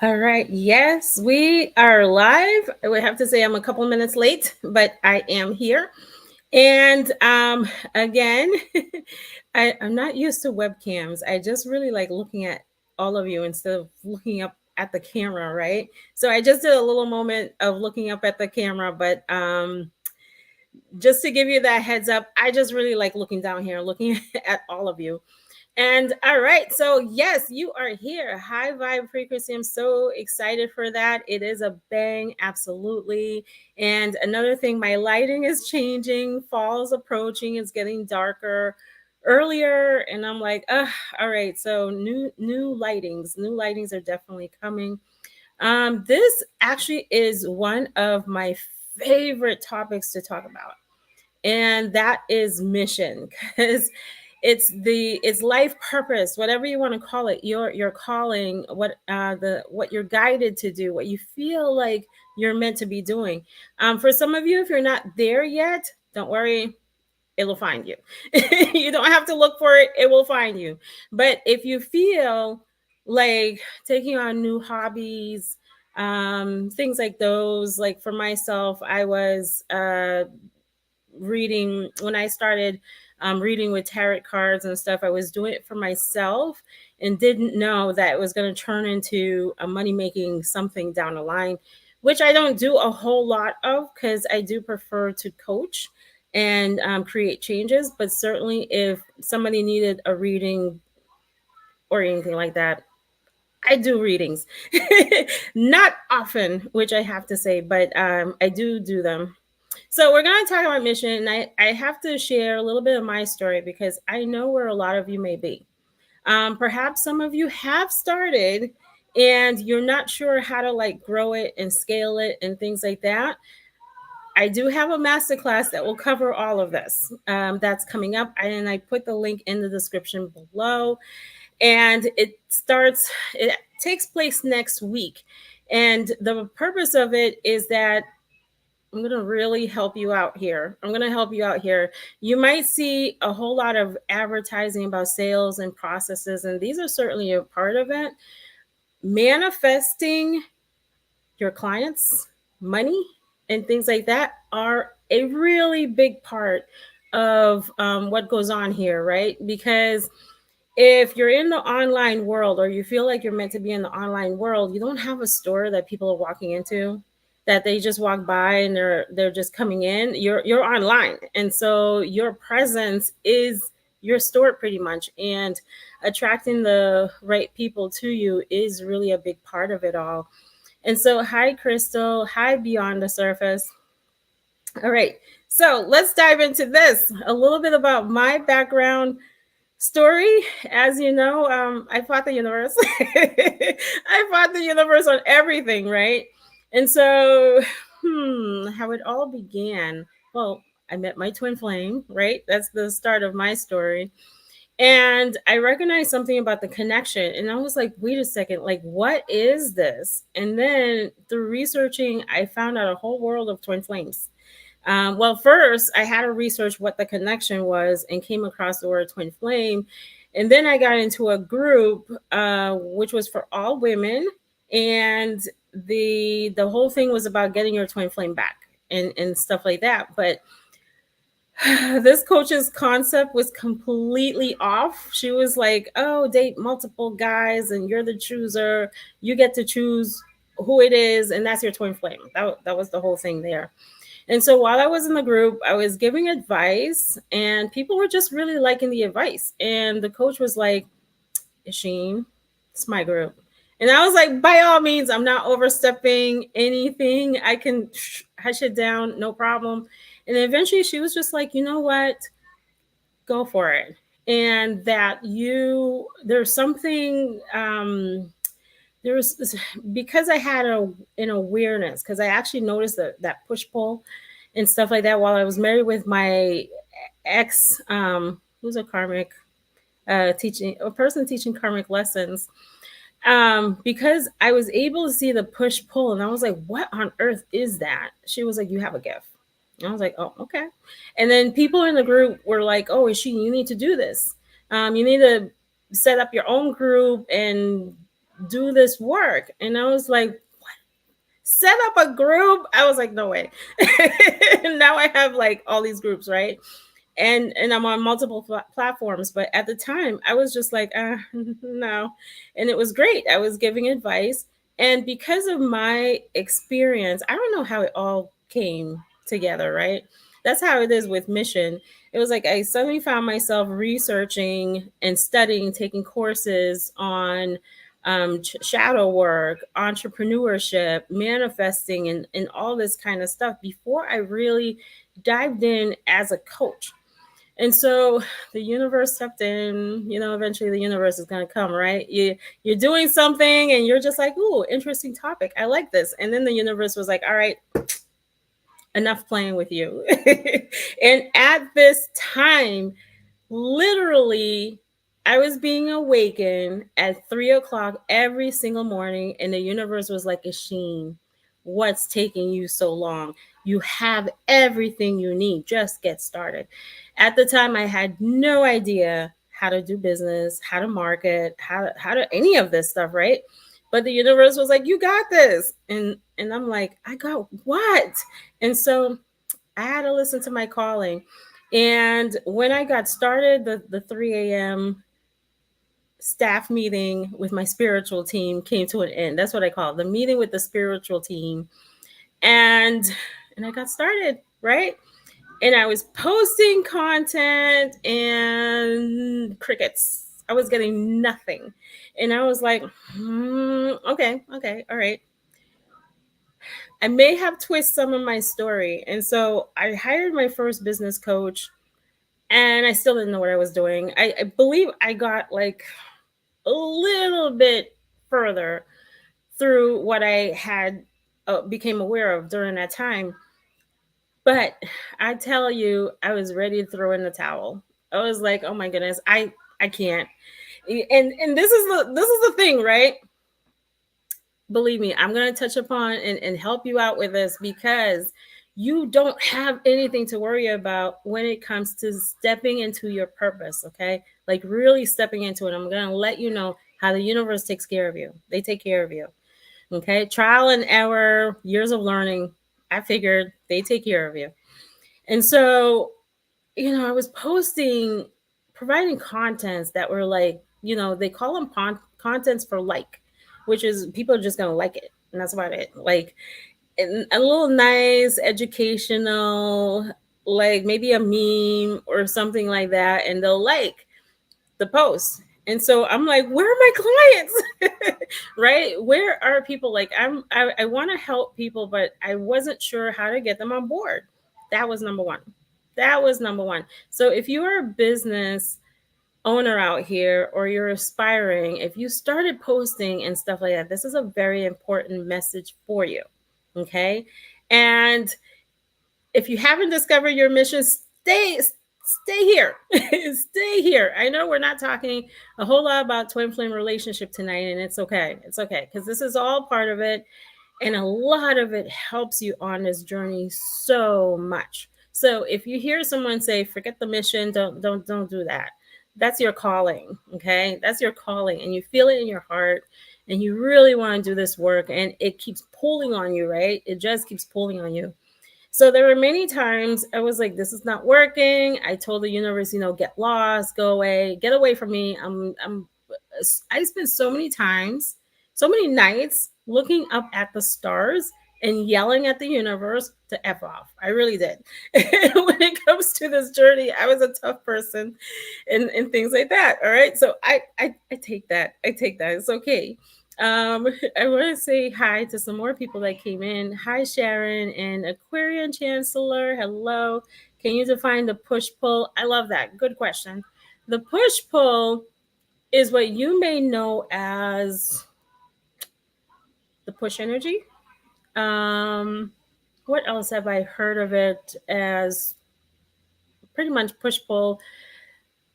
All right. Yes, we are live. I would have to say I'm a couple minutes late, but I am here. And again, I'm not used to webcams. I just really like looking at all of you instead of looking up at the camera, right? So I just did a little moment of looking up at the camera, but just to give you that heads up, I just really like looking down here, looking at all of you. And all right, so yes, you are here. High vibe frequency. I'm so excited for that. It is a bang, absolutely. And another thing, my lighting is changing. Fall's approaching. It's getting darker earlier, and I'm like, all right. So new lightings are definitely coming. This actually is one of my favorite topics to talk about, and that is mission, because it's life purpose, whatever you want to call it, your calling, what you're guided to do, what you feel like you're meant to be doing. For some of you, if you're not there yet, don't worry, it'll find you. You don't have to look for it, it will find you. But if you feel like taking on new hobbies, things like those, like for myself, I was reading when I started reading with tarot cards and stuff. I was doing it for myself and didn't know that it was going to turn into a money making something down the line, which I don't do a whole lot of because I do prefer to coach and create changes. But certainly, if somebody needed a reading or anything like that, I do readings. Not often, which I have to say, but I do them. So we're going to talk about mission, and I have to share a little bit of my story because I know where a lot of you may be. Perhaps some of you have started and you're not sure how to like grow it and scale it and things like that. I do have a masterclass that will cover all of this. That's coming up, and I put the link in the description below. And it takes place next week. And the purpose of it is that I'm going to really help you out here. You might see a whole lot of advertising about sales and processes, and these are certainly a part of it. Manifesting your clients' money and things like that are a really big part of what goes on here, right? Because if you're in the online world, or you feel like you're meant to be in the online world, you don't have a store that people are walking into, that they just walk by and they're just coming in. You're online, and so your presence is your store pretty much, and attracting the right people to you is really a big part of it all. And so, hi Crystal, hi Beyond the Surface. All right, so let's dive into this. A little bit about my background story. As you know, I fought the universe. I fought the universe on everything, right? And so, how it all began. Well, I met my twin flame, right? That's the start of my story. And I recognized something about the connection. And I was like, wait a second, like, what is this? And then through researching, I found out a whole world of twin flames. Well, first, I had to research what the connection was and came across the word twin flame. And then I got into a group which was for all women. And the whole thing was about getting your twin flame back and stuff like that. But this coach's concept was completely off. She was like, oh, date multiple guys and you're the chooser. You get to choose who it is, and that's your twin flame. That was the whole thing there. And so while I was in the group, I was giving advice, and people were just really liking the advice. And the coach was like, Sheen, it's my group. And I was like, by all means, I'm not overstepping anything. I can hush it down, no problem. And then eventually she was just like, you know what? Go for it. And that there's something, there was, because I had an awareness, because I actually noticed that push pull and stuff like that while I was married with my ex, who's a karmic person teaching karmic lessons. Because I was able to see the push pull, and I was like, what on earth is that? She was like, you have a gift. And I was like, oh, okay. And then people in the group were like, oh, you need to do this. You need to set up your own group and do this work. And I was like, set up a group. I was like, no way. Now I have like all these groups, right? And I'm on multiple platforms, but at the time I was just like, no. And it was great. I was giving advice, and because of my experience, I don't know how it all came together, right? That's how it is with mission. It was like I suddenly found myself researching and studying, taking courses on shadow work, entrepreneurship, manifesting, and all this kind of stuff before I really dived in as a coach. And so the universe stepped in. Eventually the universe is going to come, right? You're doing something and you're just like, ooh, interesting topic, I like this. And then the universe was like, all right, enough playing with you. And at this time, literally, I was being awakened at 3 o'clock every single morning, and the universe was like, 𝐏𝐻𝐶, what's taking you so long? You have everything you need. Just get started. At the time, I had no idea how to do business, how to market, how to any of this stuff, right? But the universe was like, you got this. And I'm like, I got what? And so I had to listen to my calling. And when I got started, the 3 a.m. staff meeting with my spiritual team came to an end. That's what I call it, the meeting with the spiritual team. And I got started, right? And I was posting content and crickets. I was getting nothing. And I was like, okay, all right. I may have twisted some of my story. And so I hired my first business coach, and I still didn't know what I was doing. I believe I got like a little bit further through what I had became aware of during that time. But I tell you, I was ready to throw in the towel. I was like, oh my goodness, I can't. And this is the thing, right? Believe me, I'm going to touch upon and help you out with this, because you don't have anything to worry about when it comes to stepping into your purpose, okay? Like really stepping into it. I'm going to let you know how the universe takes care of you. They take care of you, okay? Trial and error, years of learning. I figured they take care of you. And so, I was providing contents that were like, they call them contents for like, which is people are just going to like it. And that's about it. Like a little nice, educational, like maybe a meme or something like that. And they'll like the post. And so I'm like, where are my clients? Right? Where are people? Like I want to help people, but I wasn't sure how to get them on board. That was number one. So if you are a business owner out here, or you're aspiring, if you started posting and stuff like that, this is a very important message for you. Okay. And if you haven't discovered your mission, stay here. Stay here. I know we're not talking a whole lot about twin flame relationship tonight, and it's okay. It's okay, because this is all part of it, and a lot of it helps you on this journey so much. So if you hear someone say, forget the mission, don't do that. That's your calling, okay? That's your calling, and you feel it in your heart, and you really want to do this work, and it keeps pulling on you, right? It just keeps pulling on you. So there were many times I was like, this is not working. I told the universe, get lost, go away, get away from me. I spent so many times, so many nights looking up at the stars and yelling at the universe to F off. I really did. When it comes to this journey, I was a tough person and things like that. All right. So I take that. It's okay. I want to say hi to some more people that came in. Hi, Sharon and Aquarian Chancellor. Hello. Can you define the push-pull? I love that. Good question. The push-pull is what you may know as the push energy. What else have I heard of it as? Pretty much push-pull.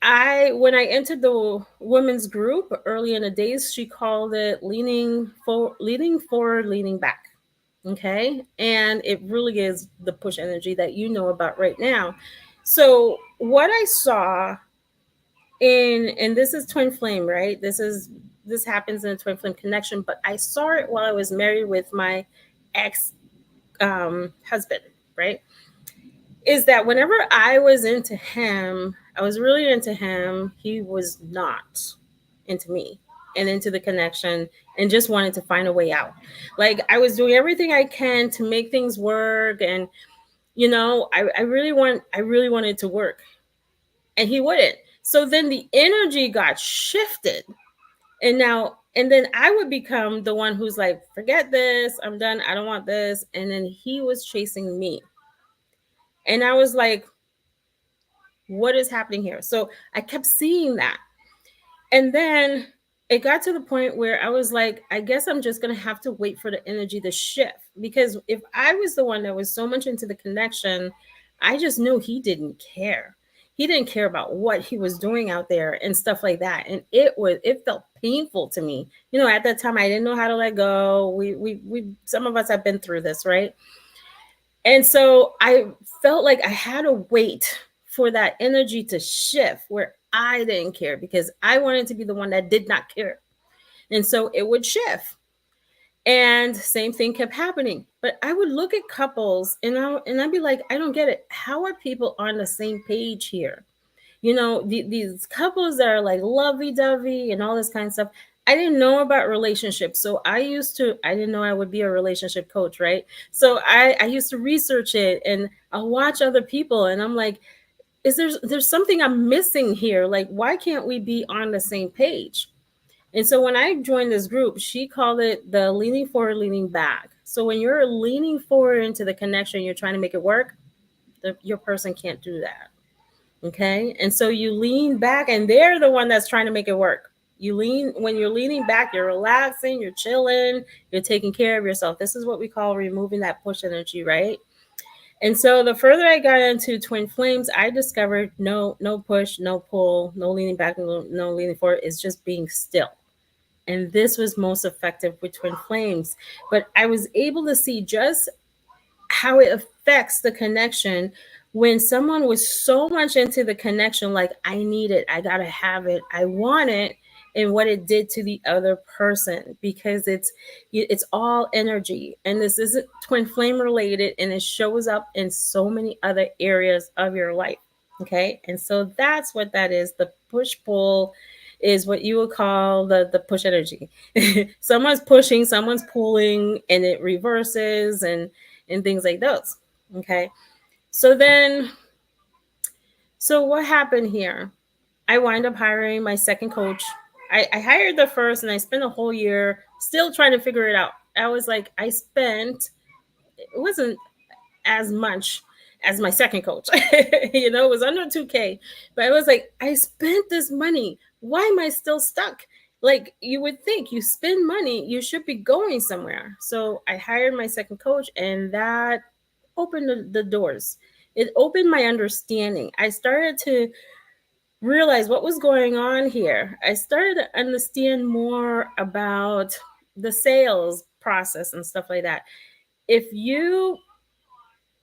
When I entered the women's group early in the days, she called it leaning forward, leaning back. Okay. And it really is the push energy that you know about right now. So what I saw and this is twin flame, right? This is this happens in a twin flame connection, but I saw it while I was married with my ex husband, right? Is that whenever I was into him, I was really into him, he was not into me and into the connection, and just wanted to find a way out. Like, I was doing everything I can to make things work, and I really wanted to work, and he wouldn't. So then the energy got shifted, and then I would become the one who's like, forget this, I'm done, I don't want this. And then he was chasing me. And I was like, what is happening here? So I kept seeing that. And then it got to the point where I was like, I guess I'm just going to have to wait for the energy to shift. Because if I was the one that was so much into the connection, I just knew he didn't care. He didn't care about what he was doing out there and stuff like that. And it felt painful to me. At that time, I didn't know how to let go. We some of us have been through this, right? And so I felt like I had to wait for that energy to shift where I didn't care, because I wanted to be the one that did not care. And so it would shift. And same thing kept happening. But I would look at couples and I'd be like, I don't get it. How are people on the same page here? These couples that are like lovey-dovey and all this kind of stuff. I didn't know about relationships. So I didn't know I would be a relationship coach, right? So I used to research it, and I'll watch other people, and I'm like, there's something I'm missing here. Like, why can't we be on the same page? And so when I joined this group, she called it the leaning forward, leaning back. So when you're leaning forward into the connection, you're trying to make it work, your person can't do that. Okay. And so you lean back, and they're the one that's trying to make it work. When you're leaning back, you're relaxing, you're chilling, you're taking care of yourself. This is what we call removing that push energy, right? And so the further I got into twin flames, I discovered no push, no pull, no leaning back, no leaning forward. It's just being still. And this was most effective with twin flames. But I was able to see just how it affects the connection when someone was so much into the connection, like, I need it, I gotta have it, I want it, and what it did to the other person, because it's all energy, and this isn't twin flame related, and it shows up in so many other areas of your life. Okay. And so that's what that is. The push pull is what you would call the push energy. Someone's pushing, someone's pulling, and it reverses, and things like those. Okay. So what happened here? I wind up hiring my second coach. I hired the first, and I spent a whole year still trying to figure it out. I was like, it wasn't as much as my second coach. It was under 2K, but I was like, I spent this money. Why am I still stuck? Like, you would think, you spend money, you should be going somewhere. So I hired my second coach, and that opened the doors. It opened my understanding. I started to realize what was going on here. I started to understand more about the sales process and stuff like that. If you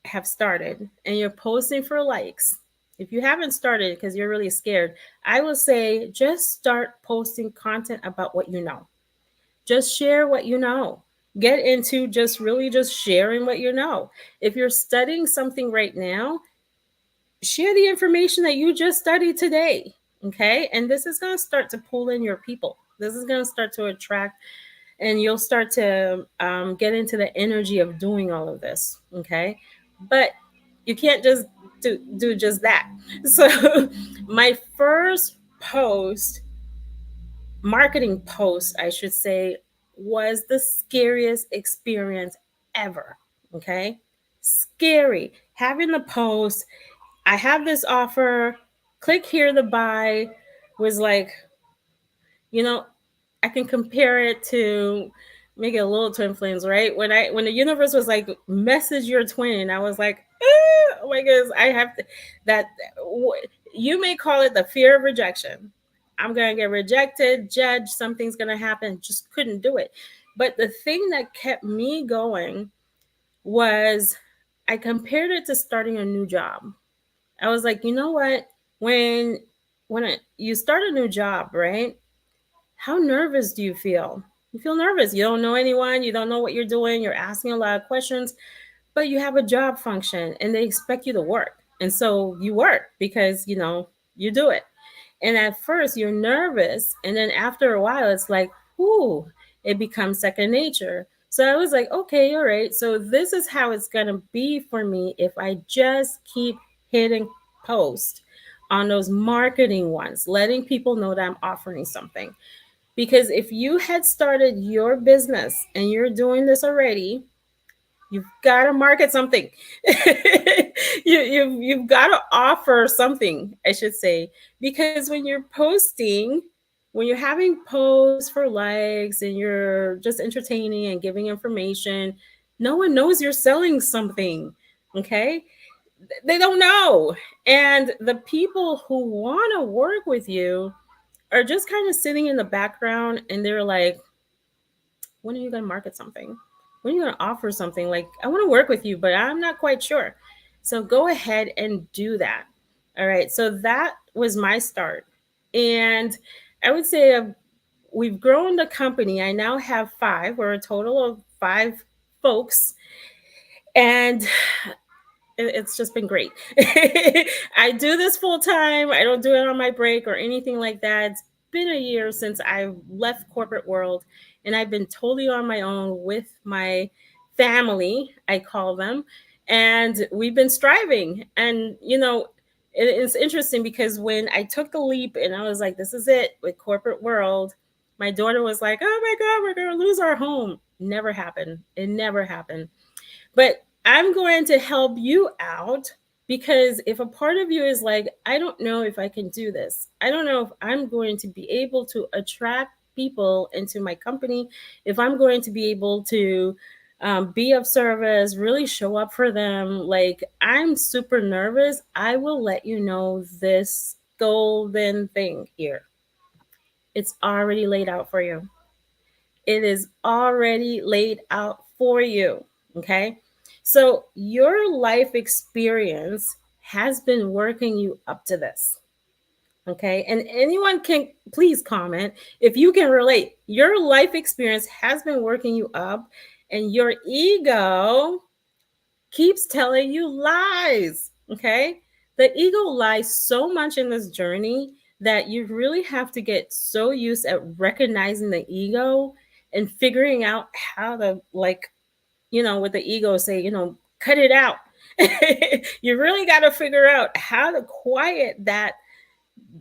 have started and you're posting for likes, if you haven't started because you're really scared, I will say just start posting content about what you know. Just share what you know. Get into just sharing what you know. If you're studying something right now, share the information that you just studied today. Okay. And this is going to start to pull in your people. This is going to start to attract, and you'll start to get into the energy of doing all of this. Okay. But you can't just do just that. So my first marketing post, I should say, was the scariest experience ever. Okay. Scary. Having the post, I have this offer, click here to buy, was like, I can compare it to make it a little twin flames, right? When the universe was like, message your twin, I was like, oh my goodness, I have to, you may call it the fear of rejection. I'm going to get rejected, judged, something's going to happen. Just couldn't do it. But the thing that kept me going was I compared it to starting a new job. I was like, you know what? When you start a new job, right? How nervous do you feel? You feel nervous. You don't know anyone. You don't know what you're doing. You're asking a lot of questions, but you have a job function and they expect you to work. And so you work because, you do it. And at first you're nervous. And then after a while, it's like, whoo, it becomes second nature. So I was like, okay, all right. So this is how it's going to be for me if I just keep hitting post on those marketing ones, letting people know that I'm offering something. Because if you had started your business and you're doing this already, you've got to market something. You've got to offer something, I should say, because when you're posting, when you're having posts for likes and you're just entertaining and giving information, no one knows you're selling something. Okay, they don't know, and the people who want to work with you are just kind of sitting in the background, and they're like, when are you going to market something? When are you going to offer something? Like, I want to work with you, but I'm not quite sure. So go ahead and do that. All right. So that was my start. And I would say we've grown the company. I now have 5. We're a total of 5 folks. And it's just been great. I do this full time. I don't do it on my break or anything like that. It's been a year since I left corporate world, and I've been totally on my own with my family, I call them, and we've been striving. And it's interesting because when I took the leap and I was like, this is it with corporate world, my daughter was like, oh my God, we're going to lose our home. Never happened. It never happened. But I'm going to help you out, because if a part of you is like, I don't know if I can do this, I don't know if I'm going to be able to attract people into my company, if I'm going to be able to be of service, really show up for them, like, I'm super nervous, I will let you know this golden thing here. It's already laid out for you. It is already laid out for you. Okay. So your life experience has been working you up to this. Okay. And anyone can please comment if you can relate. Your life experience has been working you up, and your ego keeps telling you lies. Okay. The ego lies so much in this journey that you really have to get so used at recognizing the ego and figuring out how to, like, with the ego say, cut it out. You really got to figure out how to quiet that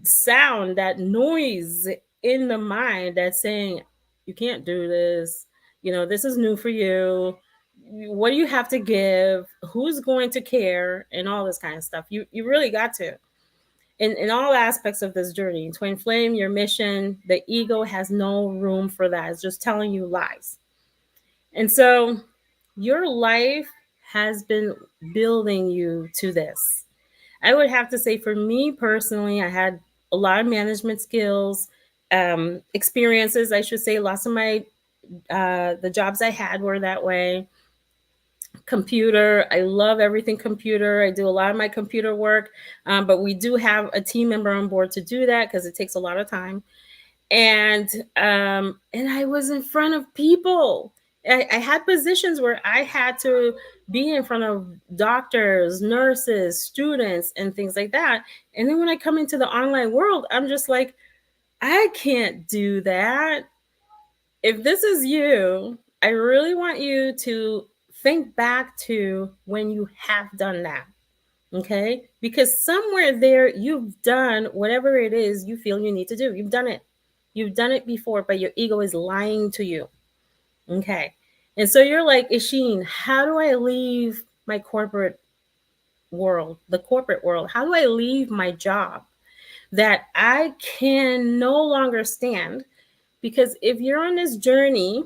sound, that noise in the mind that's saying, you can't do this. This is new for you. What do you have to give? Who's going to care? And all this kind of stuff. You really got to. In all aspects of this journey, Twin Flame, your mission, the ego has no room for that. It's just telling you lies. And so your life has been building you to this. I would have to say, for me personally, I had a lot of management skills, experiences, I should say. Lots of my the jobs I had were that way. Computer, I love everything computer. I do a lot of my computer work, but we do have a team member on board to do that because it takes a lot of time. And I was in front of people. I had positions where I had to be in front of doctors, nurses, students, and things like that. And then when I come into the online world, I'm just like, I can't do that. If this is you, I really want you to think back to when you have done that. Okay? Because somewhere there, you've done whatever it is you feel you need to do. You've done it. You've done it before, but your ego is lying to you. Okay. And so you're like, 𝐿𝐼𝐻𝑒𝑒𝑛, how do I leave my corporate world, the corporate world? How do I leave my job that I can no longer stand? Because if you're on this journey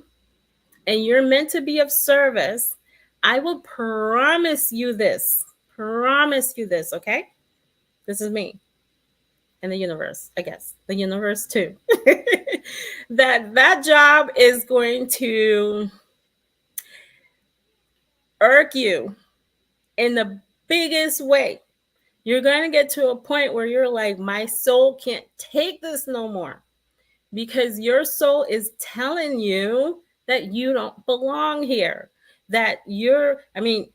and you're meant to be of service, I will promise you this. Promise you this, okay? This is me. And the universe, I guess. The universe too. that job is going to irk you in the biggest way. You're going to get to a point where you're like, my soul can't take this no more. because your soul is telling you that you don't belong here. That you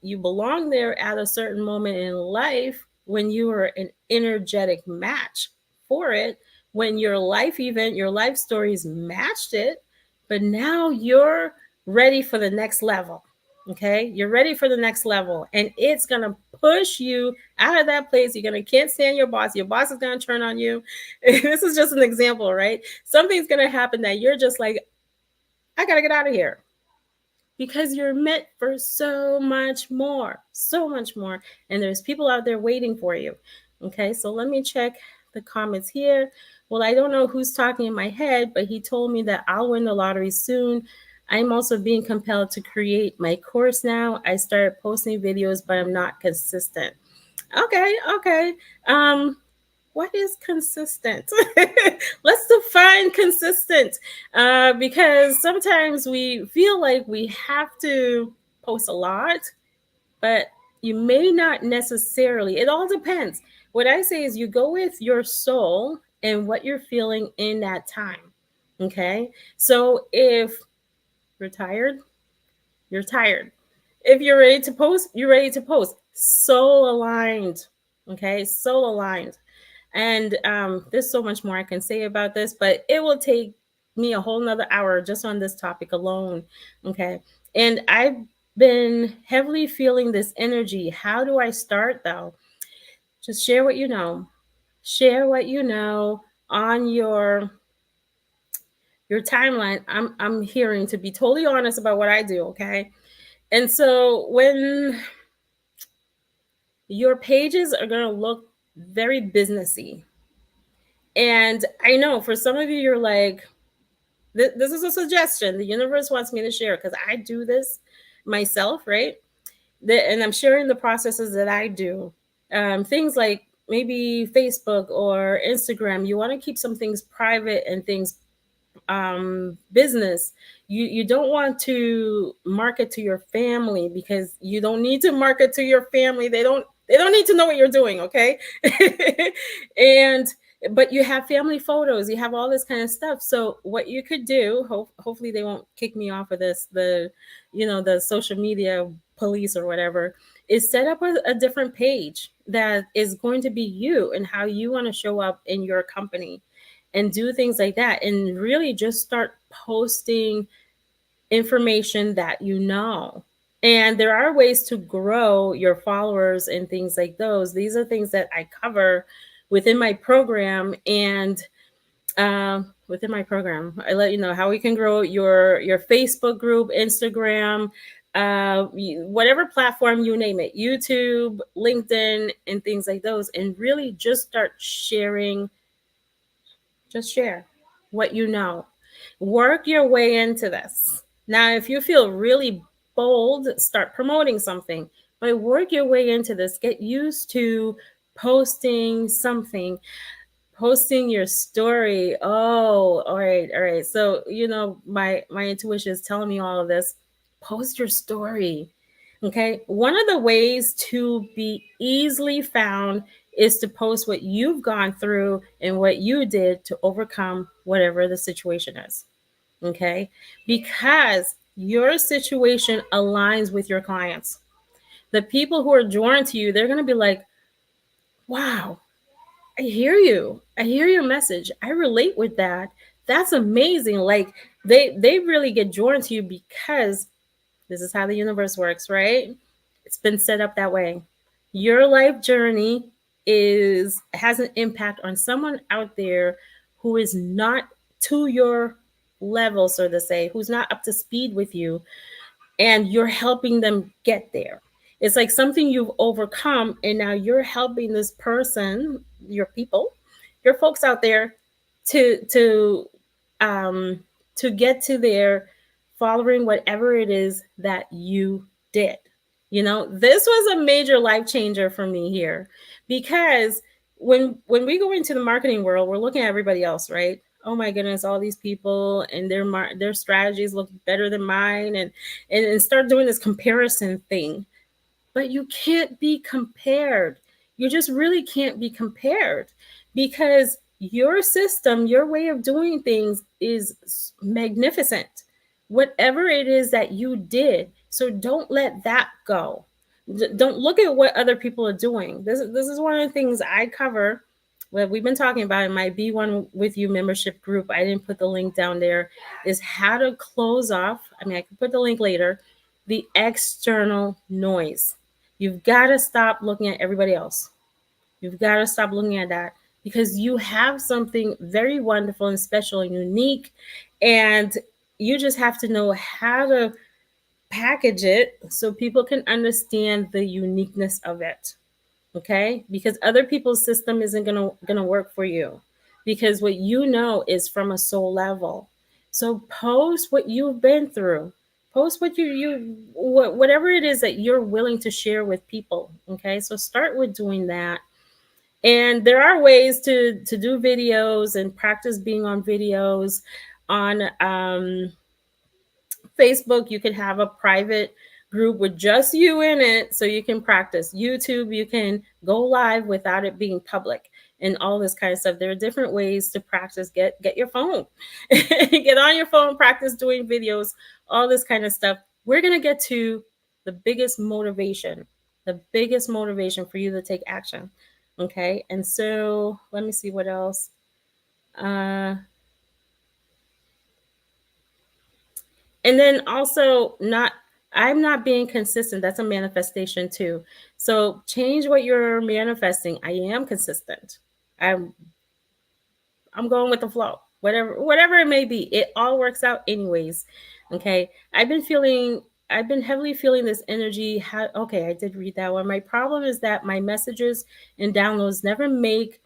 belong there at a certain moment in life when you were an energetic match for it, when your life event, your life stories matched it, but now you're ready for the next level. Okay, you're ready for the next level, and it's gonna push you out of that place. You're gonna can't stand your boss. Your boss is gonna turn on you. This is just an example, right? Something's gonna happen that you're just like, I gotta get out of here, because you're meant for so much more, so much more. And there's people out there waiting for you. Okay, so let me check the comments here. Well, I don't know who's talking in my head, but he told me that I'll win the lottery soon. I'm also being compelled to create my course now. I started posting videos, but I'm not consistent. Okay. What is consistent? Let's define consistent, because sometimes we feel like we have to post a lot, but you may not necessarily. It all depends. What I say is you go with your soul and what you're feeling in that time. Okay. So if you're tired, you're tired. If you're ready to post, you're ready to post. Soul aligned. Okay. Soul aligned. And there's so much more I can say about this, but it will take me a whole nother hour just on this topic alone. Okay. And I've been heavily feeling this energy. How do I start though? Just share what you know. Share what you know on your timeline. I'm hearing, to be totally honest about what I do, okay? And so when your pages are going to look very businessy, and I know for some of you, you're like, this is a suggestion the universe wants me to share, because I do this myself, right? And I'm sharing the processes that I do. Things like maybe Facebook or Instagram, you want to keep some things private and things business. You don't want to market to your family, because you don't need to market to your family. They don't need to know what you're doing, okay? And but you have family photos, you have all this kind of stuff. So what you could do, hopefully they won't kick me off of this, the social media police or whatever, is set up a different page that is going to be you and how you want to show up in your company, and do things like that, and really just start posting information that you know. And there are ways to grow your followers and things like those. These are things that I cover within my program. And within my program, I let you know how we can grow your Facebook group, Instagram, whatever platform, you name it, YouTube, LinkedIn, and things like those. And really just start sharing. Just share what you know. Work your way into this. Now, if you feel really bold, start promoting something, but work your way into this. Get used to posting something, posting your story. Oh, all right. So, my intuition is telling me all of this. Post your story. Okay. One of the ways to be easily found is to post what you've gone through and what you did to overcome whatever the situation is. Okay. Because your situation aligns with your clients. The people who are drawn to you, they're going to be like, wow, I hear you. I hear your message. I relate with that. That's amazing. Like they really get drawn to you because this is how the universe works, right? It's been set up that way. Your life journey has an impact on someone out there who is not to your level, so to say, who's not up to speed with you, and you're helping them get there. It's like something you've overcome, and now you're helping this person, your people, your folks out there, um, to get to their following whatever it is that you did. This was a major life changer for me here, because when we go into the marketing world, we're looking at everybody else, right? Oh my goodness, all these people and their strategies look better than mine, and start doing this comparison thing. But you can't be compared. You just really can't be compared, because your system, your way of doing things is magnificent. Whatever it is that you did, so don't let that go. Don't look at what other people are doing. This is one of the things I cover. What we've been talking about in my Be One With You membership group. I didn't put the link down there. Is how to close off. I mean, I can put the link later. The external noise. You've got to stop looking at everybody else. You've got to stop looking at that, because you have something very wonderful and special and unique, and you just have to know how to package it so people can understand the uniqueness of it. Okay? Because other people's system isn't gonna work for you, because what you know is from a soul level. So post what you've been through. Post what whatever it is that you're willing to share with people. Okay? So start with doing that. And there are ways to do videos and practice being on videos. On Facebook, you can have a private group with just you in it, so you can practice. YouTube, you can go live without it being public, and all this kind of stuff. There are different ways to practice. Get your phone, get on your phone, practice doing videos, all this kind of stuff. We're gonna get to the biggest motivation for you to take action. Okay, and so let me see what else. And then also, I'm not being consistent. That's a manifestation too. So change what you're manifesting. I am consistent. I'm going with the flow. Whatever it may be, it all works out anyways. Okay. I've been heavily feeling this energy. Okay, I did read that one. My problem is that my messages and downloads never make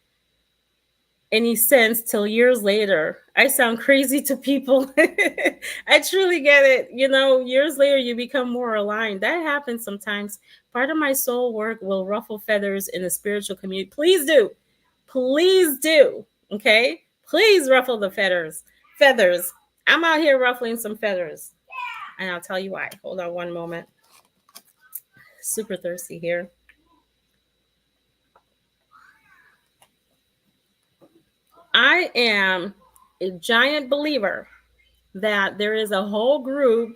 any sense till years later. I sound crazy to people. I truly get it. Years later, you become more aligned. That happens sometimes. Part of my soul work will ruffle feathers in the spiritual community. Please do. Please do. Okay? Please ruffle the feathers. I'm out here ruffling some feathers. And I'll tell you why. Hold on one moment. Super thirsty here. I am a giant believer that there is a whole group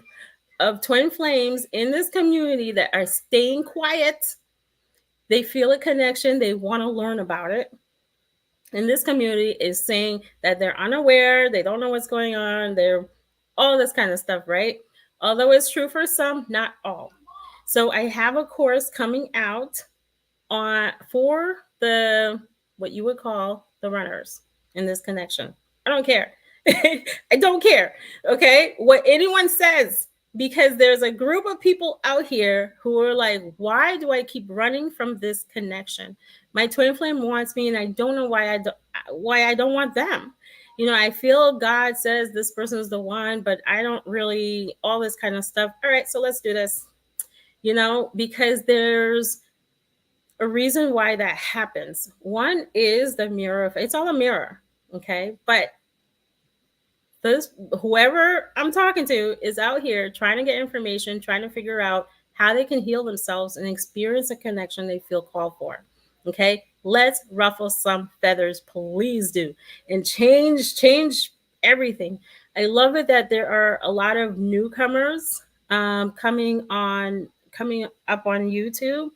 of twin flames in this community that are staying quiet. They feel a connection. They want to learn about it. And this community is saying that they're unaware. They don't know what's going on. They're all this kind of stuff, right? Although it's true for some, not all. So I have a course coming out for the what you would call the runners in this connection. I don't care. I don't care. Okay. What anyone says, because there's a group of people out here who are like, why do I keep running from this connection? My twin flame wants me, and I don't know why I don't want them. I feel God says this person is the one, but I don't really, all this kind of stuff. All right, so let's do this. Because there's a reason why that happens. One is the mirror. It's all a mirror. Okay. But whoever I'm talking to is out here trying to get information, trying to figure out how they can heal themselves and experience a connection they feel called for. Okay. Let's ruffle some feathers. Please do. And change everything. I love it that there are a lot of newcomers coming up on YouTube.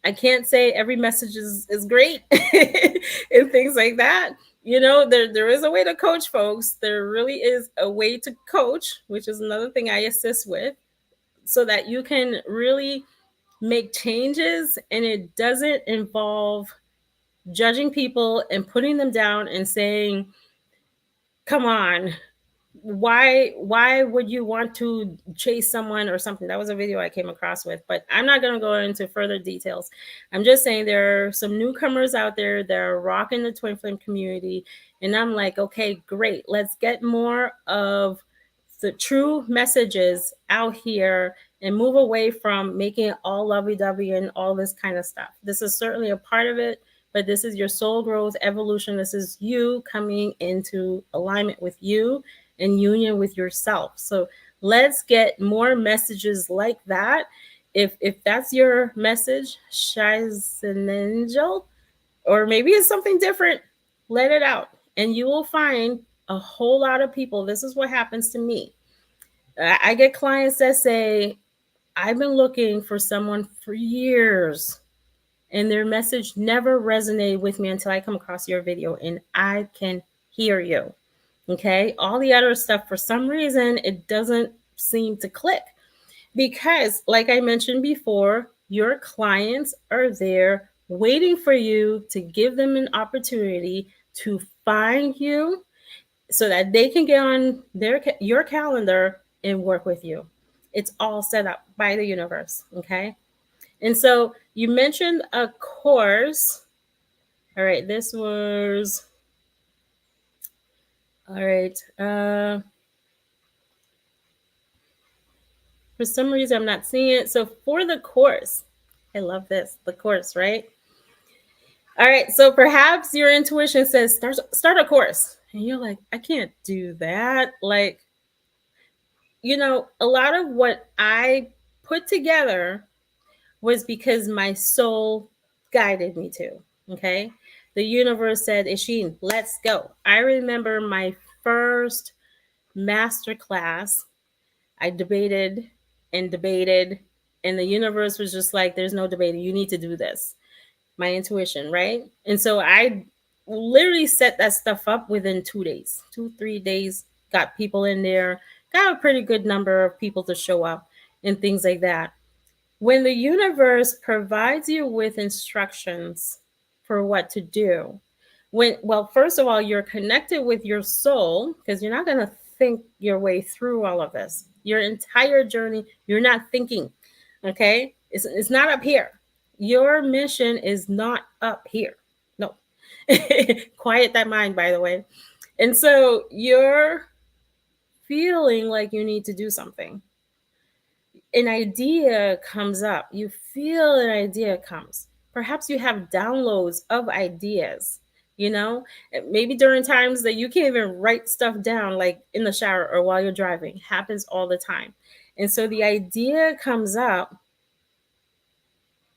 I can't say every message is great and things like that. There is a way to coach folks. There really is a way to coach, which is another thing I assist with, so that you can really make changes and it doesn't involve judging people and putting them down and saying, come on, why would you want to chase someone or something? That was a video I came across with, but I'm not going to go into further details. I'm just saying there are some newcomers out there that are rocking the twin flame community, and I'm like, okay, great, let's get more of the true messages out here and move away from making it all lovey-dovey and all this kind of stuff. This is certainly a part of it, but this is your soul growth, evolution. This is you coming into alignment with you and union with yourself. So let's get more messages like that. If that's your message, 𝐘𝐨𝐮𝐫, or maybe it's something different, let it out. And you will find a whole lot of people. This is what happens to me. I get clients that say, I've been looking for someone for years, and their message never resonated with me until I come across your video and I can hear you. Okay. All the other stuff, for some reason, it doesn't seem to click because, like I mentioned before, your clients are there waiting for you to give them an opportunity to find you so that they can get on your calendar and work with you. It's all set up by the universe. Okay. And so you mentioned a course. All right, this was all right. For some reason, I'm not seeing it. So for the course, I love this, the course, right? All right, so perhaps your intuition says start a course, and you're like, I can't do that. Like, a lot of what I put together was because my soul guided me to. Okay. The universe said, 𝐿𝐿, let's go. I remember my first master class. I debated and debated, and the universe was just like, there's no debating. You need to do this. My intuition, right? And so I literally set that stuff up within 2 days, 3 days, got people in there, got a pretty good number of people to show up and things like that. When the universe provides you with instructions for what to do, first of all, you're connected with your soul, because you're not going to think your way through all of this. Your entire journey, you're not thinking, okay? It's not up here. Your mission is not up here. No. Quiet that mind, by the way. And so you're feeling like you need to do something. An idea comes up. You feel an idea comes. Perhaps you have downloads of ideas, maybe during times that you can't even write stuff down, like in the shower or while you're driving. Happens all the time. And so the idea comes up,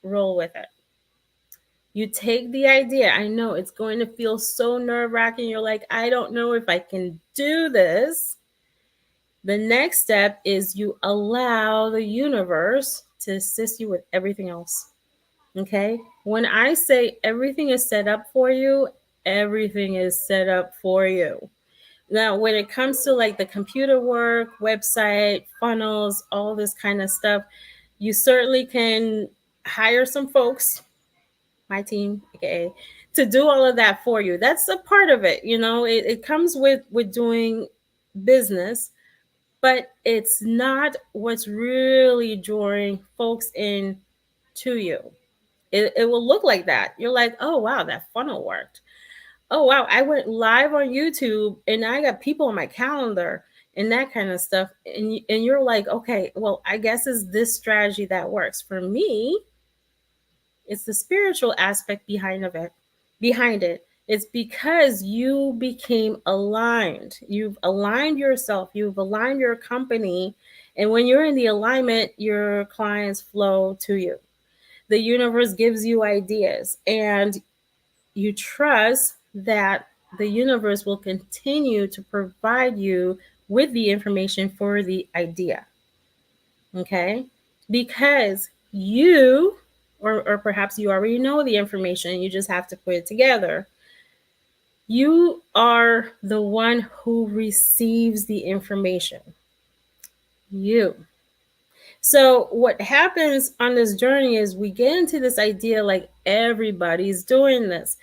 roll with it. You take the idea. I know it's going to feel so nerve-wracking. You're like, I don't know if I can do this. The next step is you allow the universe to assist you with everything else. Okay? When I say everything is set up for you, everything is set up for you. Now, when it comes to like the computer work, website, funnels, all this kind of stuff, you certainly can hire some folks, my team, aka, to do all of that for you. That's a part of it. It comes with doing business, but it's not what's really drawing folks in to you. It will look like that. You're like, oh, wow, that funnel worked. Oh, wow, I went live on YouTube and I got people on my calendar and that kind of stuff. And you're like, okay, well, I guess it's this strategy that works. For me, it's the spiritual aspect behind it. It's because you became aligned. You've aligned yourself. You've aligned your company. And when you're in the alignment, your clients flow to you. The universe gives you ideas, and you trust that the universe will continue to provide you with the information for the idea. Okay? Because you, or perhaps you already know the information, you just have to put it together. You are the one who receives the information. You. So what happens on this journey is we get into this idea like everybody's doing this.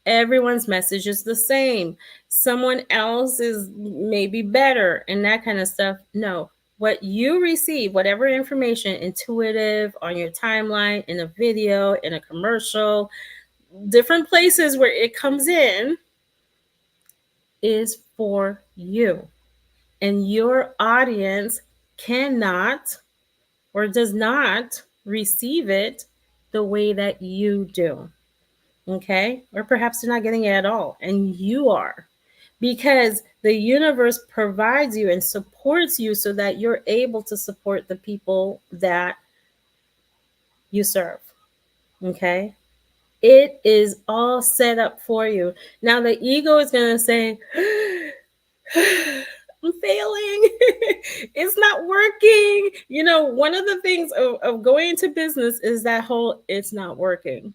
Everyone's message is the same. Someone else is maybe better and that kind of stuff. No, what you receive, whatever information, intuitive, on your timeline, in a video, in a commercial, different places where it comes in, is for you. And your audience cannot or does not receive it the way that you do. Okay? Or perhaps they're not getting it at all, and you are. Because the universe provides you and supports you so that you're able to support the people that you serve. Okay? It is all set up for you. Now the ego is going to say, I'm failing. It's not working. You know, one of the things of going into business is that whole it's not working.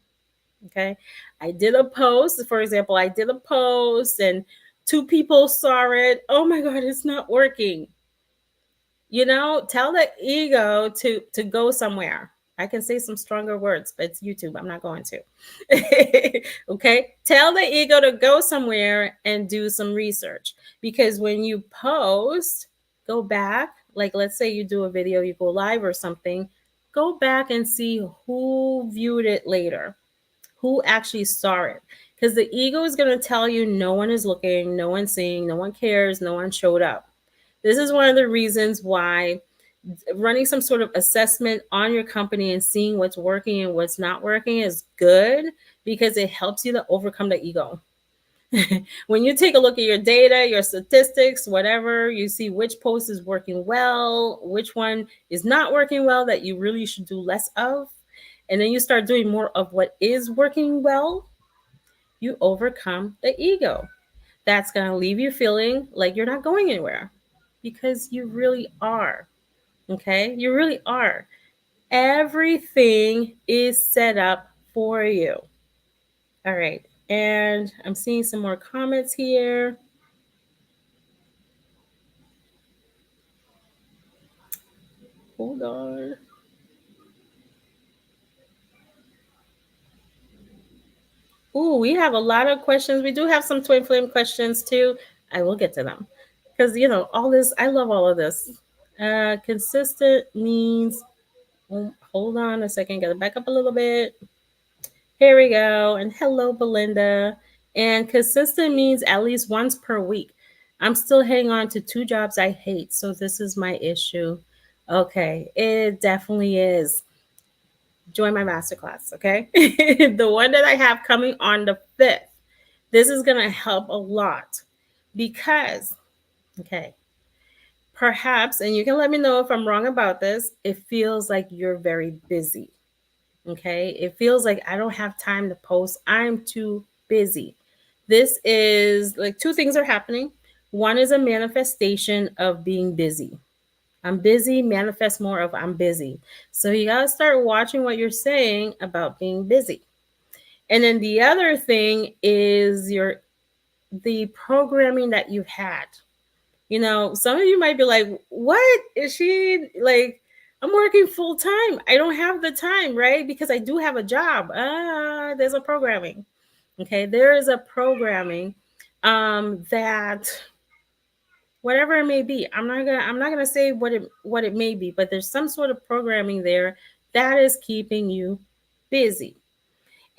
Okay. I did a post, for example, I did a post and 2 people saw it. Oh my God, it's not working. You know, tell the ego to go somewhere. I can say some stronger words, but it's YouTube. I'm not going to. Okay. Tell the ego to go somewhere and do some research. Because when you post, go back. Like, let's say you do a video, you go live or something, go back and see who viewed it later, who actually saw it. Because the ego is going to tell you no one is looking, no one's seeing, no one cares, no one showed up. This is one of the reasons why running some sort of assessment on your company and seeing what's working and what's not working is good, because it helps you to overcome the ego. When you take a look at your data, your statistics, whatever, you see which post is working well, which one is not working well that you really should do less of, and then you start doing more of what is working well, you overcome the ego. That's going to leave you feeling like you're not going anywhere, because you really are. Okay, you really are. Everything is set up for you. All right, and I'm seeing some more comments here. Hold on. Ooh, we have a lot of questions. We do have some twin flame questions too. I will get to them, because you know all this. I love all of this. Consistent means. Hold on a second. Got to back up a little bit. Here we go. And hello, Belinda. And consistent means at least once per week. I'm still hanging on to 2 jobs I hate, so this is my issue. Okay, it definitely is. Join my masterclass, okay? The one that I have coming on the 5th. This is going to help a lot because, okay, perhaps, and you can let me know if I'm wrong about this, it feels like you're very busy. Okay. It feels like I don't have time to post. I'm too busy. This is like 2 things are happening. One is a manifestation of being busy. I'm busy, manifest more of I'm busy. So you got to start watching what you're saying about being busy. And then the other thing is the programming that you've had. You know, some of you might be like, what is she like? I'm working full time. I don't have the time, right? Because I do have a job. There's a programming. Okay, there is a programming that whatever it may be. I'm not gonna say what it may be, but there's some sort of programming there that is keeping you busy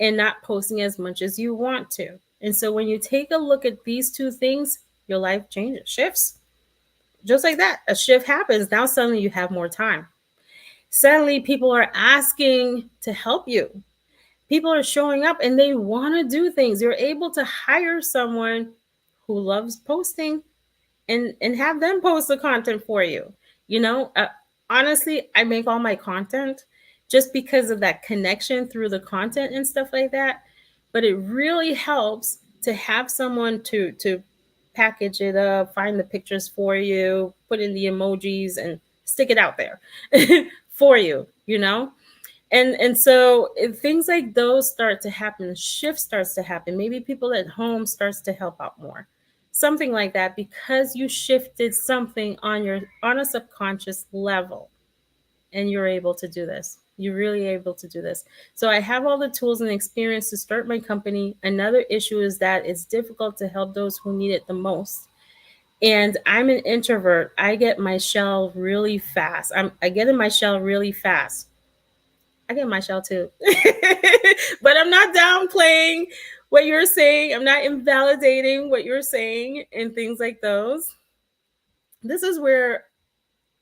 and not posting as much as you want to. And so when you take a look at these 2 things, your life changes, shifts. Just like that, a shift happens. Now suddenly you have more time. Suddenly people are asking to help you. People are showing up and they want to do things. You're able to hire someone who loves posting and have them post the content for you. You know, honestly, I make all my content just because of that connection through the content and stuff like that. But it really helps to have someone to package it up, find the pictures for you, put in the emojis and stick it out there for you, you know? And so if things like those start to happen, shift starts to happen. Maybe people at home starts to help out more. Something like that, because you shifted something on a subconscious level, and you're able to do this. You're really able to do this. So I have all the tools and experience to start my company. Another issue is that it's difficult to help those who need it the most. And I'm an introvert. I get my shell really fast. I get in my shell really fast. I get my shell too. But I'm not downplaying what you're saying. I'm not invalidating what you're saying and things like those. This is where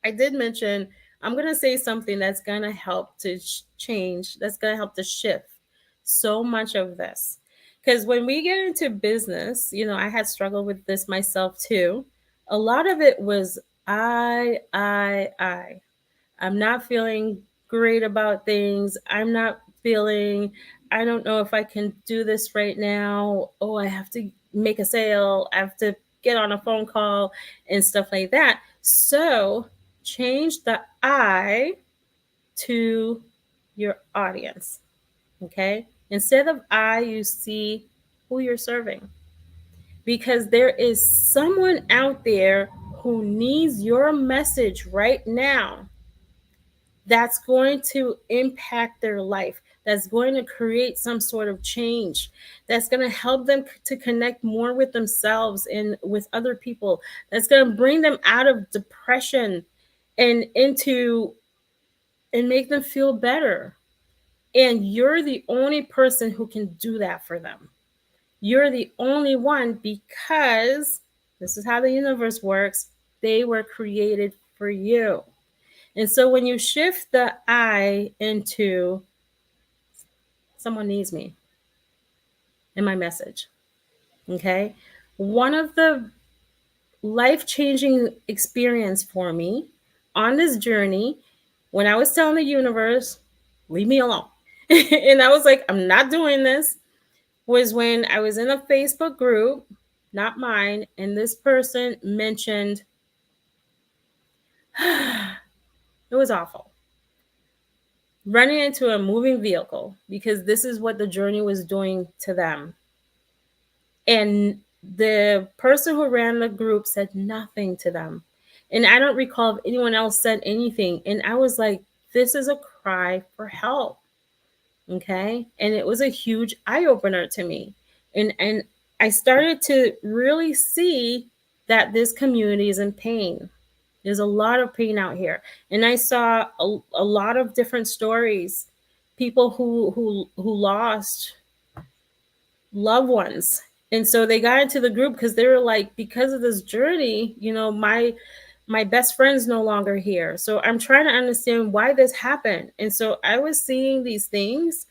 I did mention I'm going to say something that's going to help to change, that's going to help to shift so much of this. Because when we get into business, you know, I had struggled with this myself too. A lot of it was I'm not feeling great about things. I'm not feeling I don't know if I can do this right now. Oh, I have to make a sale. I have to get on a phone call and stuff like that. So change the I to your audience. Okay. Instead of I, you see who you're serving, because there is someone out there who needs your message right now that's going to impact their life, that's going to create some sort of change, that's going to help them to connect more with themselves and with other people, that's going to bring them out of depression and into and make them feel better. And you're the only person who can do that for them. You're the only one, because this is how the universe works. They were created for you. And so when you shift the I into someone needs me in my message, okay? One of the life-changing experience for me on this journey, when I was telling the universe, leave me alone. And I was like, I'm not doing this, was when I was in a Facebook group, not mine, and this person mentioned, it was awful, running into a moving vehicle, because this is what the journey was doing to them. And the person who ran the group said nothing to them. And I don't recall if anyone else said anything. And I was like, this is a cry for help. Okay. And it was a huge eye opener to me. And I started to really see that this community is in pain. There's a lot of pain out here. And I saw a lot of different stories, people who lost loved ones. And so they got into the group because they were like, because of this journey, you know, my best friend's no longer here. So I'm trying to understand why this happened. And so I was seeing these things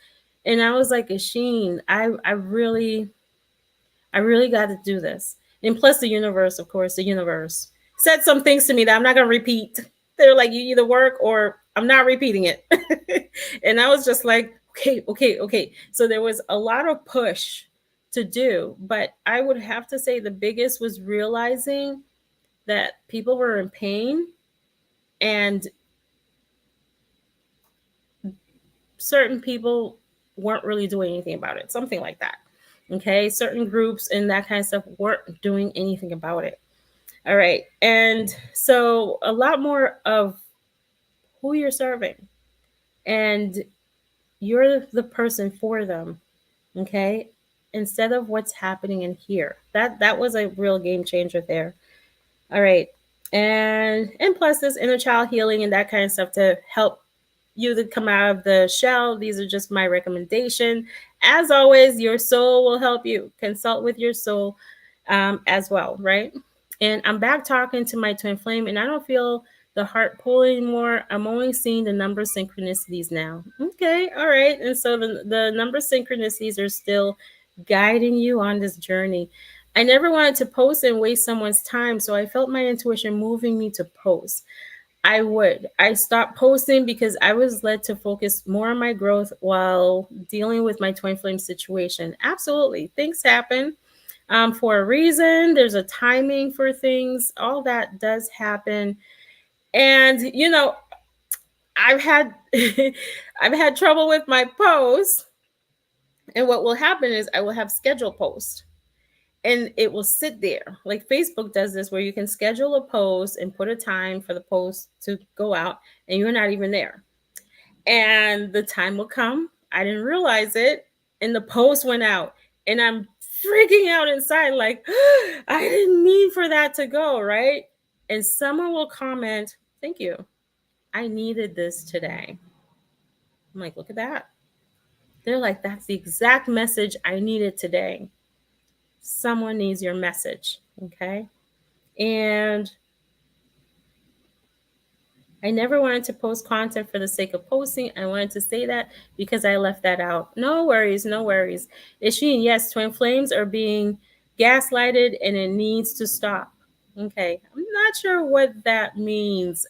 and I was like, 𝐏𝐫𝐻𝐿, I really got to do this. And plus the universe, of course, the universe said some things to me that I'm not going to repeat. They're like, you either work or I'm not repeating it. And I was just like, okay. So there was a lot of push to do, but I would have to say the biggest was realizing that people were in pain and certain people weren't really doing anything about it, something like that. Okay, certain groups and that kind of stuff weren't doing anything about it. All right, and so a lot more of who you're serving, and you're the person for them. Okay, instead of what's happening in here. That was a real game changer there. All right, and plus this inner child healing and that kind of stuff to help you to come out of the shell. These are just my recommendation. As always, your soul will help you. Consult with your soul as well, right? And I'm back talking to my twin flame, and I don't feel the heart pull anymore. I'm only seeing the number synchronicities now. Okay, all right. And so the number synchronicities are still guiding you on this journey. I never wanted to post and waste someone's time, so I felt my intuition moving me to post. I stopped posting because I was led to focus more on my growth while dealing with my twin flame situation. Absolutely. Things happen for a reason. There's a timing for things. All that does happen. And, you know, I've had I've had trouble with my posts. And what will happen is I will have scheduled posts. And it will sit there. Like Facebook does this, where you can schedule a post and put a time for the post to go out, and you're not even there. And the time will come. I didn't realize it, and the post went out, and I'm freaking out inside, like, I didn't mean for that to go, right? And someone will comment, thank you. I needed this today. I'm like, look at that. They're like, that's the exact message I needed today. Someone needs your message, okay? And I never wanted to post content for the sake of posting. I wanted to say that because I left that out. No worries, no worries. 𝐏𝐿, yes, twin flames are being gaslighted and it needs to stop. Okay, I'm not sure what that means.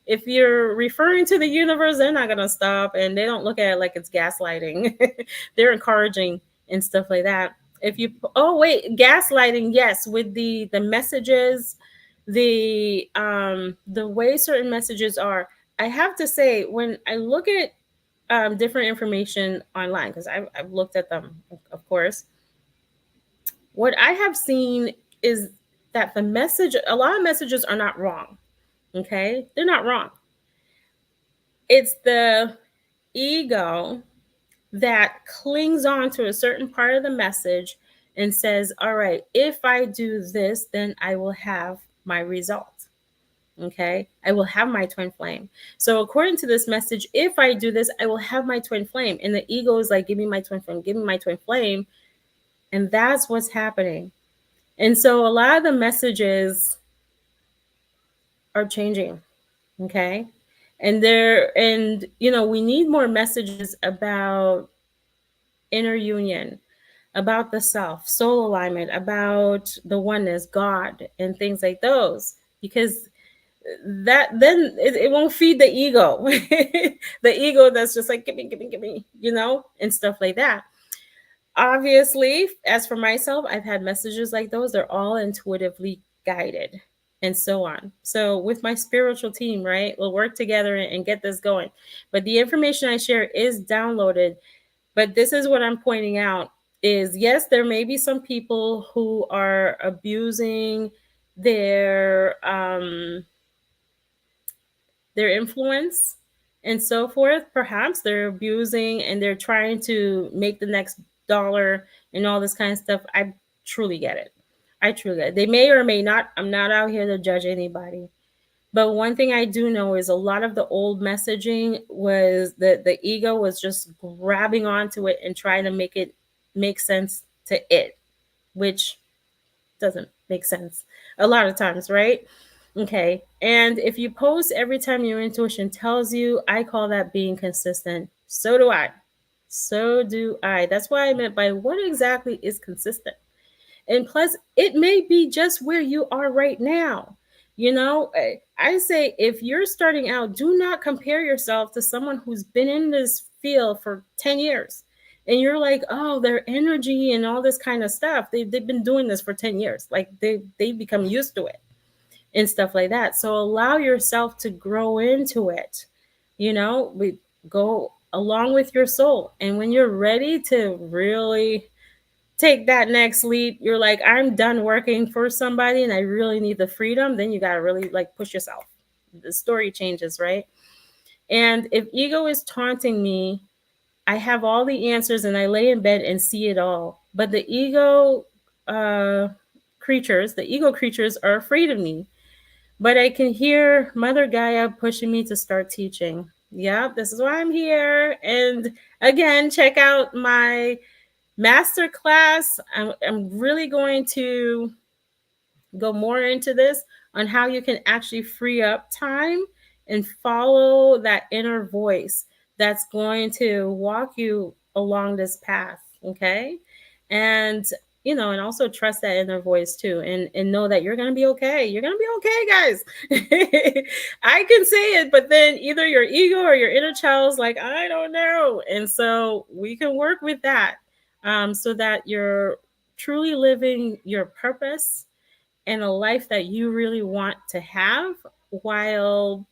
if you're referring to the universe, they're not going to stop, and they don't look at it like it's gaslighting. They're encouraging and stuff like that. If you, oh wait, gaslighting, yes, with the messages, the way certain messages are. I have to say, when I look at different information online, because I've looked at them, of course, what I have seen is that a lot of messages are not wrong. Okay, they're not wrong. It's the ego that clings on to a certain part of the message and says, all right, if I do this, then I will have my result. Okay, I will have my twin flame. So according to this message, if I do this, I will have my twin flame. And the ego is like, give me my twin flame, give me my twin flame. And that's what's happening. And so a lot of the messages are changing. Okay. And we need more messages about inner union, about the self, soul alignment, about the oneness, God, and things like those, because that then it won't feed the ego, the ego that's just like, give me, and stuff like that. Obviously, as for myself, I've had messages like those. They're all intuitively guided and so on. So with my spiritual team, right, we'll work together and get this going. But the information I share is downloaded. But this is what I'm pointing out is, yes, there may be some people who are abusing their influence and so forth. Perhaps they're abusing and they're trying to make the next dollar and all this kind of stuff. I truly get it. They may or may not. I'm not out here to judge anybody. But one thing I do know is a lot of the old messaging was that the ego was just grabbing onto it and trying to make it make sense to it, which doesn't make sense a lot of times, right? Okay. And if you post every time your intuition tells you, I call that being consistent. So do I. So do I. That's why I meant by what exactly is consistent. And plus, it may be just where you are right now. I say if you're starting out, do not compare yourself to someone who's been in this field for 10 years. And you're like, oh, their energy and all this kind of stuff. They've been doing this for 10 years. Like they've become used to it and stuff like that. So allow yourself to grow into it. We go along with your soul. And when you're ready to really take that next leap, you're like, I'm done working for somebody and I really need the freedom, then you got to really like push yourself. The story changes, right? And if ego is taunting me, I have all the answers and I lay in bed and see it all. But the ego creatures are afraid of me. But I can hear Mother Gaia pushing me to start teaching. Yep, this is why I'm here. And again, check out my masterclass. I'm really going to go more into this on how you can actually free up time and follow that inner voice that's going to walk you along this path. Okay. And also trust that inner voice too, and know that you're going to be okay. You're going to be okay, guys. I can say it, but then either your ego or your inner child's like, I don't know. And so we can work with that. So that you're truly living your purpose and a life that you really want to have while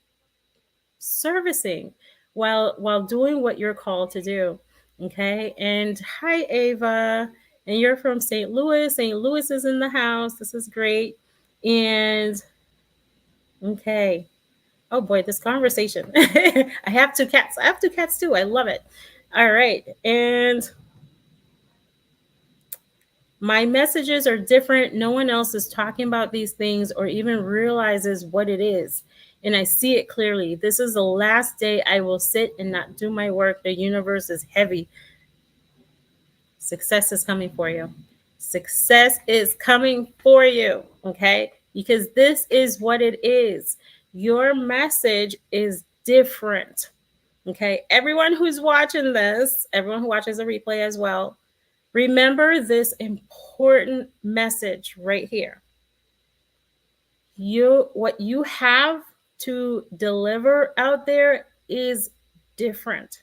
servicing, while doing what you're called to do. Okay. And hi, Ava. And you're from St. Louis. St. Louis is in the house. This is great. And okay. Oh boy, this conversation. I have two cats. I have two cats too. I love it. All right. And my messages are different. No one else is talking about these things or even realizes what it is. And I see it clearly. This is the last day I will sit and not do my work. The universe is heavy. Success is coming for you. Success is coming for you. Okay? Because this is what it is. Your message is different. Okay? Everyone who's watching this, everyone who watches the replay as well, remember this important message right here. What you have to deliver out there is different.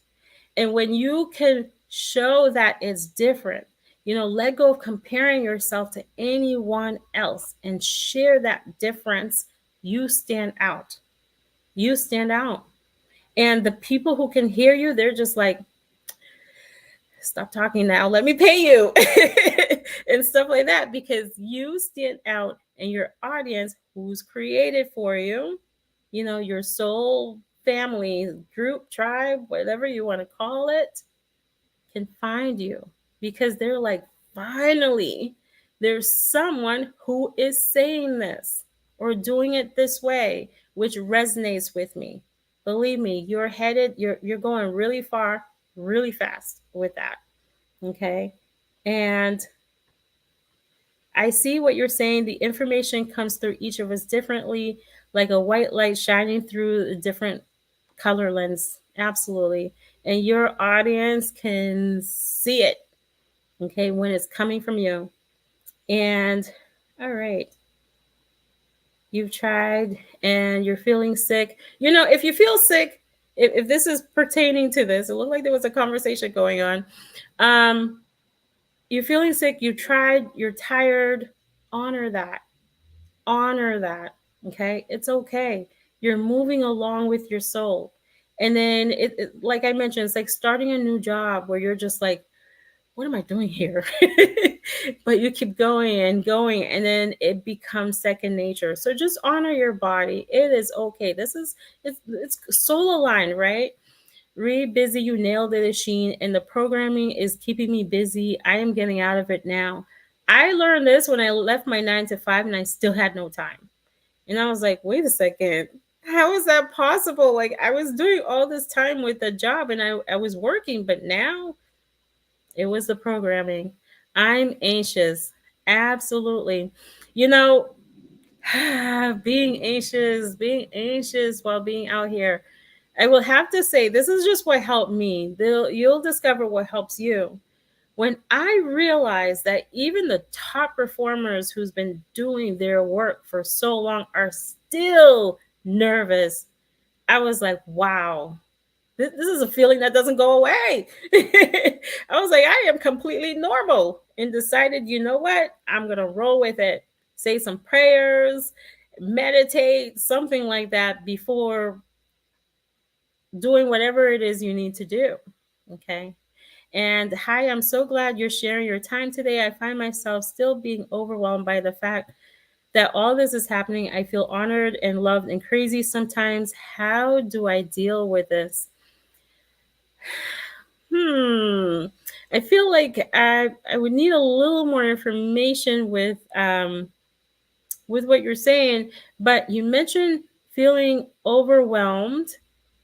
And when you can show that it's different, let go of comparing yourself to anyone else and share that difference, you stand out. You stand out. And the people who can hear you, they're just like, stop talking now, let me pay you. And stuff like that, because you stand out, and your audience, who's created for you, your soul family, group, tribe, whatever you want to call it, can find you, because they're like, finally, there's someone who is saying this or doing it this way, which resonates with me. Believe me, you're going really far, really fast with that. Okay. And I see what you're saying. The information comes through each of us differently, like a white light shining through a different color lens. Absolutely. And your audience can see it, okay, when it's coming from you. And all right, you've tried and you're feeling sick. If you feel sick, if this is pertaining to this, it looked like there was a conversation going on. You're feeling sick, you tried, you're tired, honor that. Honor that. Okay? It's okay. You're moving along with your soul. And then like I mentioned, it's like starting a new job where you're just like, what am I doing here? But you keep going and going, and then it becomes second nature. So just honor your body. It is okay. It's soul aligned, right? Read busy, you nailed it, 𝐿, and the programming is keeping me busy. I am getting out of it now. I learned this when I left my 9 to 5 and I still had no time. And I was like, wait a second, how is that possible? Like, I was doing all this time with the job and I was working, but now it was the programming. I'm anxious. Absolutely. Being anxious while being out here. I will have to say, this is just what helped me. You'll discover what helps you. When I realized that even the top performers who's been doing their work for so long are still nervous, I was like, wow, this is a feeling that doesn't go away. I was like, I am completely normal, and decided, you know what? I'm going to roll with it. Say some prayers, meditate, something like that before doing whatever it is you need to do. Okay. And hi, I'm so glad you're sharing your time today. I find myself still being overwhelmed by the fact that all this is happening. I feel honored and loved and crazy sometimes. How do I deal with this? I feel like I would need a little more information with what you're saying, but you mentioned feeling overwhelmed,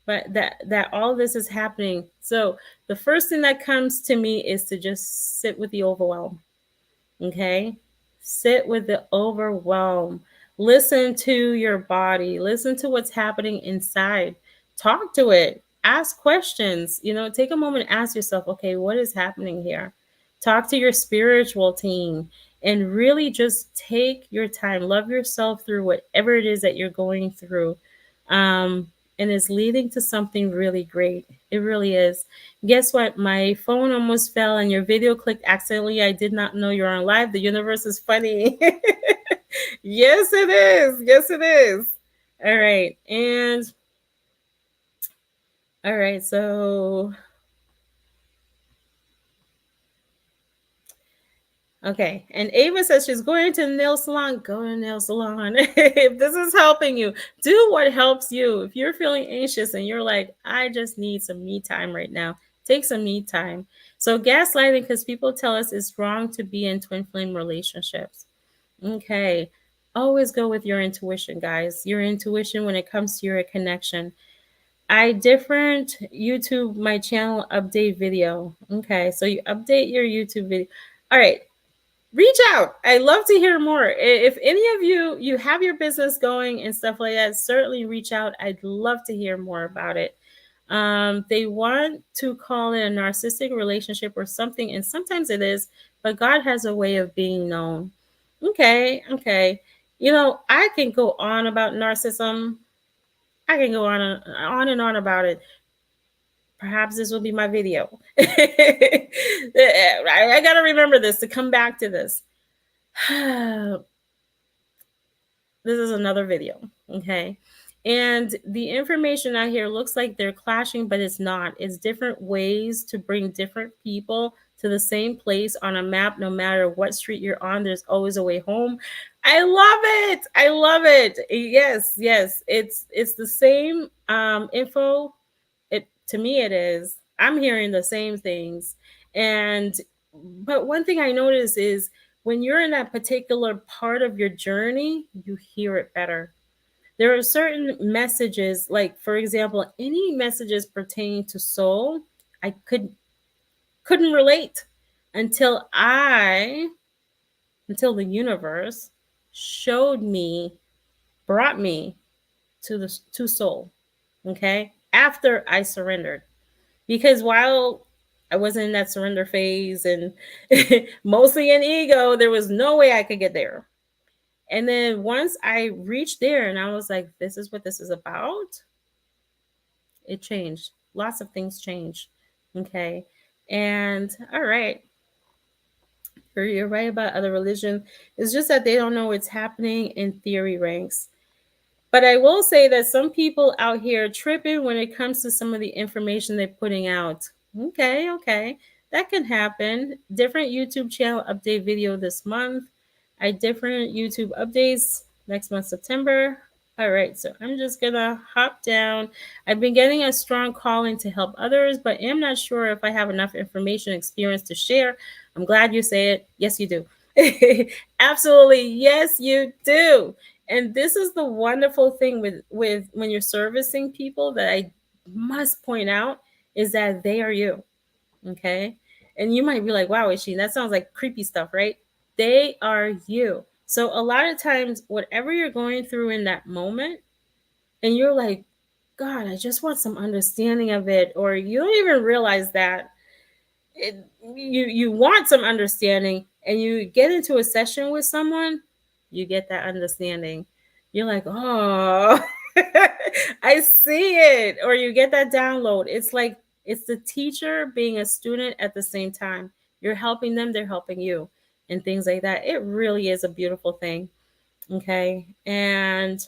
but that all this is happening. So the first thing that comes to me is to just sit with the overwhelm. Okay? Sit with the overwhelm. Listen to your body. Listen to what's happening inside. Talk to it. Ask questions. Take a moment and ask yourself, okay, what is happening here? Talk to your spiritual team and really just take your time. Love yourself through whatever it is that you're going through. And it's leading to something really great. It really is. Guess what? My phone almost fell and your video clicked accidentally. I did not know you're on live. The universe is funny. Yes, it is. Yes, it is. All right. And all right. So, okay. And Ava says she's going to the nail salon. Go to the nail salon. If this is helping you, do what helps you. If you're feeling anxious and you're like, I just need some me time right now, take some me time. So gaslighting, because people tell us it's wrong to be in twin flame relationships. Okay. Always go with your intuition, guys. Your intuition when it comes to your connection. I different YouTube, my channel update video. Okay. So you update your YouTube video. All right. Reach out. I love to hear more. If any of you have your business going and stuff like that, certainly reach out. I'd love to hear more about it. They want to call it a narcissistic relationship or something, and sometimes it is, but God has a way of being known. Okay. I can go on about narcissism I can go on and on about it. Perhaps this will be my video. I got to remember this to come back to this. This is another video, okay? And the information out here looks like they're clashing, but it's not. It's different ways to bring different people to the same place on a map. No matter what street you're on, there's always a way home. I love it. I love it. Yes, yes. It's the same info. It, to me it is. I'm hearing the same things. And but one thing I notice is when you're in that particular part of your journey, you hear it better. There are certain messages, like for example, any messages pertaining to soul, I couldn't relate until the universe showed me, brought me to soul. Okay? After I surrendered. Because while I wasn't in that surrender phase and mostly in ego, there was no way I could get there. And then once I reached there and I was like, this is what this is about, it changed. Lots of things changed. Okay. And all right. You're right about other religions. It's just that they don't know what's happening in theory ranks. But I will say that some people out here are tripping when it comes to some of the information they're putting out. Okay. That can happen. Different YouTube channel update video this month. Different YouTube updates next month, September. All right, so I'm just gonna hop down. I've been getting a strong calling to help others, but am not sure if I have enough information and experience to share. I'm glad you say it. Yes, you do. Absolutely. Yes, you do. And this is the wonderful thing with when you're servicing people that I must point out is that they are you. Okay. And you might be like, wow, Ishii, that sounds like creepy stuff, right? They are you. So a lot of times, whatever you're going through in that moment, and you're like, God, I just want some understanding of it, or you don't even realize that you want some understanding, and you get into a session with someone, you get that understanding. You're like, oh, I see it, or you get that download. It's like it's the teacher being a student at the same time. You're helping them, they're helping you, and things like that. It really is a beautiful thing. Okay. And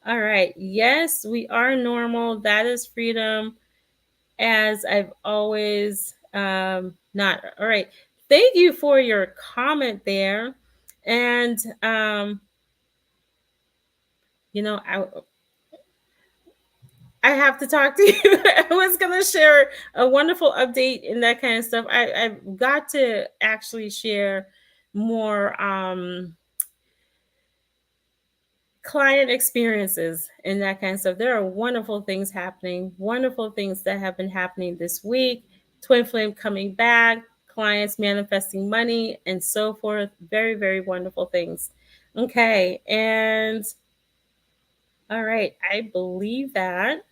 all right. Yes, we are normal. That is freedom. As I've always not. All right. Thank you for your comment there. And you know, I have to talk to you. I was gonna share a wonderful update and that kind of stuff. I've got to actually share more client experiences and that kind of stuff. There are wonderful things happening, wonderful things that have been happening this week. Twinflame coming back, clients manifesting money, and so forth. Very, very wonderful things. Okay, and all right, I believe that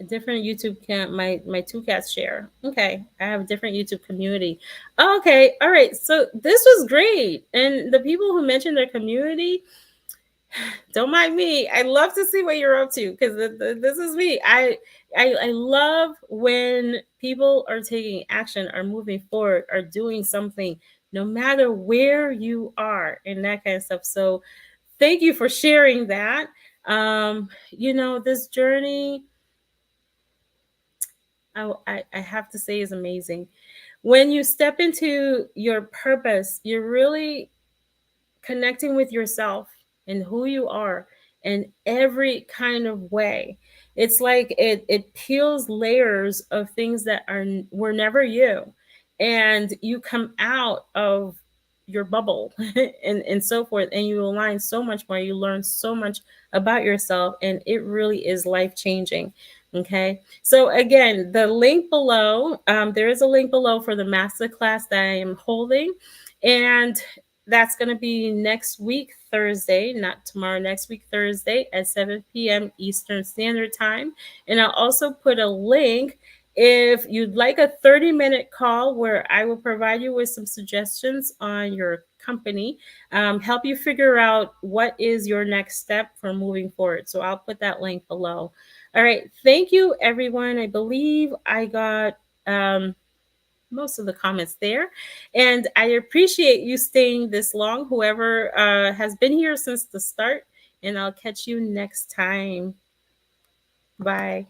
a different YouTube my two cats share. Okay, I have a different YouTube community. Okay, all right. So this was great, and the people who mentioned their community, don't mind me. I love to see what you're up to because this is me. I love when people are taking action, are moving forward, are doing something, no matter where you are, and that kind of stuff. So, thank you for sharing that. This journey, I have to say, is amazing. When you step into your purpose, you're really connecting with yourself and who you are in every kind of way. It's like it peels layers of things that were never you, and you come out of your bubble and so forth, and you align so much more. You learn so much about yourself, and it really is life changing. Okay, so again, the link below, there is a link below for the masterclass that I am holding, and that's going to be next week, Thursday, not tomorrow, next week, Thursday at 7 p.m. Eastern Standard Time. And I'll also put a link if you'd like a 30-minute call where I will provide you with some suggestions on your company, help you figure out what is your next step for moving forward. So I'll put that link below. All right. Thank you, everyone. I believe I got most of the comments there. And I appreciate you staying this long, whoever has been here since the start. And I'll catch you next time. Bye.